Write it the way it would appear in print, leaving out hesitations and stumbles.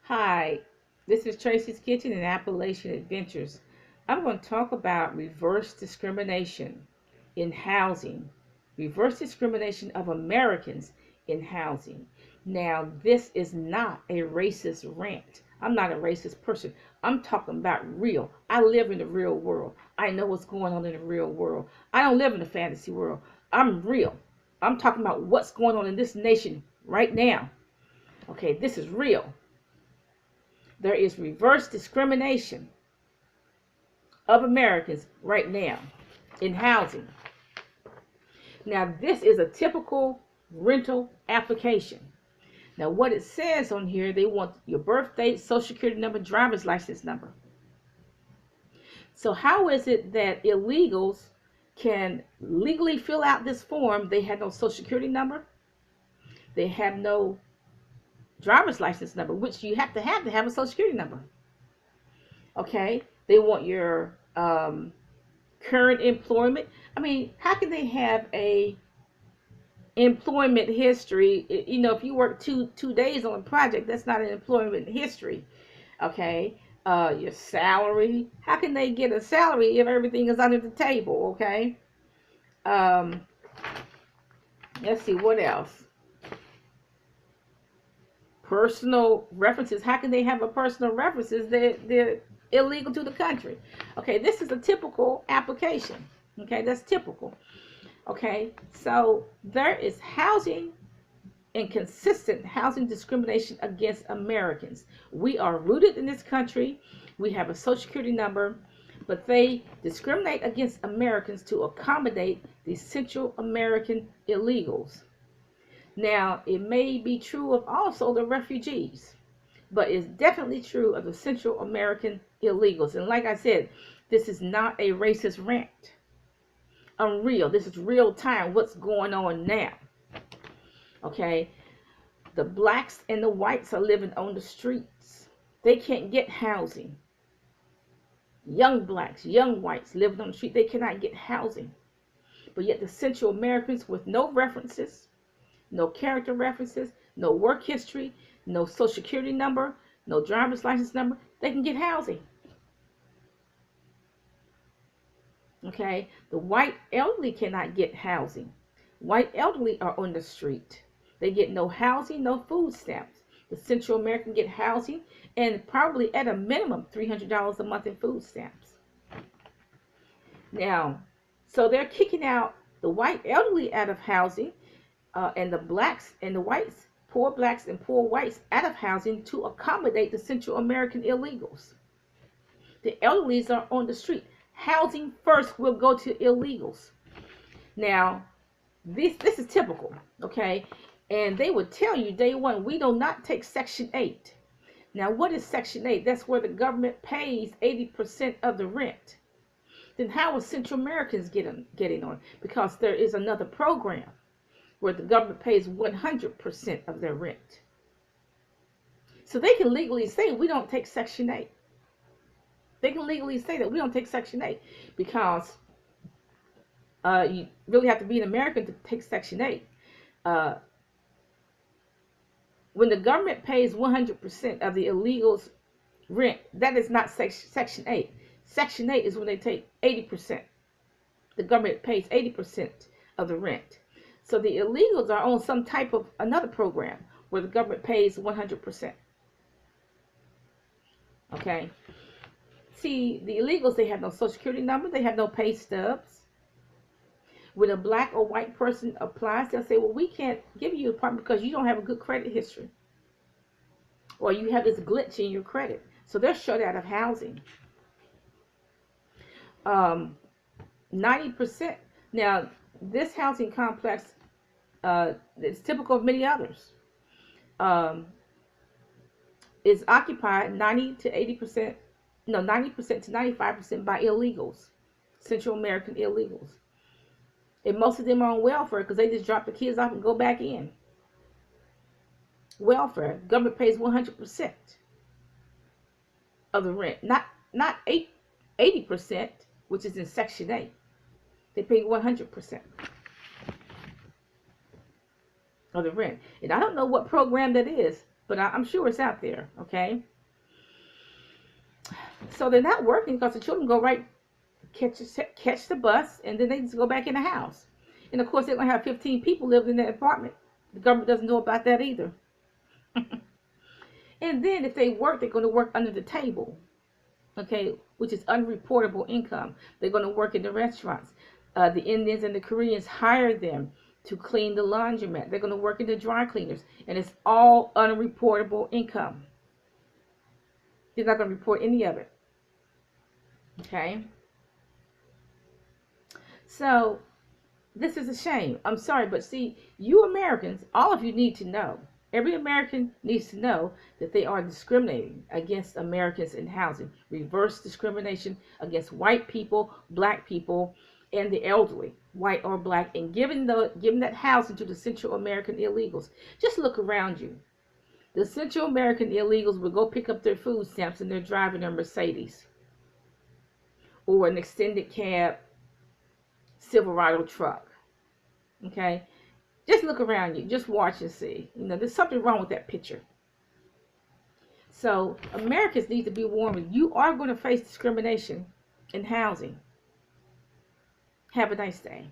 Hi, this is Tracy's Kitchen and Appalachian Adventures. I'm going to talk about reverse discrimination in housing, reverse discrimination of Americans in housing. Now, this is not a racist rant. I'm not a racist person. I'm talking about real. I live in the real world. I know what's going on in the real world. I don't live in a fantasy world. I'm real. I'm talking about what's going on in this nation right now. Okay, this is real. There is reverse discrimination of Americans right now in housing. Now, this is a typical rental application. Now, what it says on here, they want your birth date, social security number, driver's license number. So how is it that illegals can legally fill out this form? They have no social security number. They have no driver's license number, which you have to have a social security number. Okay, they want your current employment. I mean, how can they have a employment history? You know, if you work two days on a project, that's not an employment history. Okay, your salary. How can they get a salary if everything is under the table? Okay. Um, let's see what else. Personal references. How can they have a personal references? They're illegal to the country. Okay, this is a typical application. Okay, that's typical. Okay, so there is housing and consistent housing discrimination against Americans. We are rooted in this country. We have a social security number, but they discriminate against Americans to accommodate the Central American illegals. Now, it may be true of also the refugees, but it's definitely true of the Central American illegals. And like I said, this is not a racist rant. I'm real. This is real time. What's going on now? Okay, the blacks and the whites are living on the streets. They can't get housing. Young blacks, young whites living on the street. They cannot get housing. But yet the Central Americans with no references, no character references, no work history, no social security number, no driver's license number, they can get housing. Okay, the white elderly cannot get housing. White elderly are on the street. They get no housing, no food stamps. The Central American get housing and probably at a minimum $300 a month in food stamps. Now, so they're kicking out the white elderly out of housing and the blacks and the whites, poor blacks and poor whites out of housing to accommodate the Central American illegals. The elderlies are on the street. Housing first will go to illegals. Now, this is typical, okay? And they would tell you day one, we do not take Section 8. Now, what is Section 8? That's where the government pays 80% of the rent. Then how are Central Americans getting on? Because there is another program where the government pays 100% of their rent. So they can legally say we don't take Section 8. They can legally say that we don't take Section 8 because you really have to be an American to take Section 8. When the government pays 100% of the illegals' rent, that is not Section 8. Section 8 is when they take 80%. The government pays 80% of the rent. So the illegals are on some type of another program where the government pays 100%. Okay. See, the illegals, they have no social security number. They have no pay stubs. When a black or white person applies, they'll say, well, we can't give you an apartment because you don't have a good credit history. Or you have this glitch in your credit. So they're shut out of housing. 90%. Now, this housing complex is typical of many others. Is occupied 90 to 80%, no, 90% to 95% by illegals, Central American illegals. And most of them are on welfare because they just drop the kids off and go back in. Welfare, government pays 100% of the rent, not 80%, which is in Section 8. They pay 100% of the rent. And I don't know what program that is. but I'm sure it's out there. Okay, so they're not working because the children go right catch the bus, and then they just go back in the house. And of course, they're gonna have 15 people living in that apartment. The government doesn't know about that either. And then if they work, they're going to work under the table, okay, which is unreportable income. They're going to work in the restaurants. The Indians and the Koreans hire them to clean the laundromat. They're going to work in the dry cleaners, and it's all unreportable income. They're not going to report any of it, okay? So this is a shame. I'm sorry, but see, you Americans, all of you need to know. Every American needs to know that they are discriminating against Americans in housing. Reverse discrimination against white people, black people, and the elderly, white or black, and giving that housing to the Central American illegals. Just look around you. The Central American illegals will go pick up their food stamps and they're driving a Mercedes or an extended cab Silverado truck. Okay? Just look around you. Just watch and see. There's something wrong with that picture. So Americans need to be warned. You are going to face discrimination in housing. Have a nice day.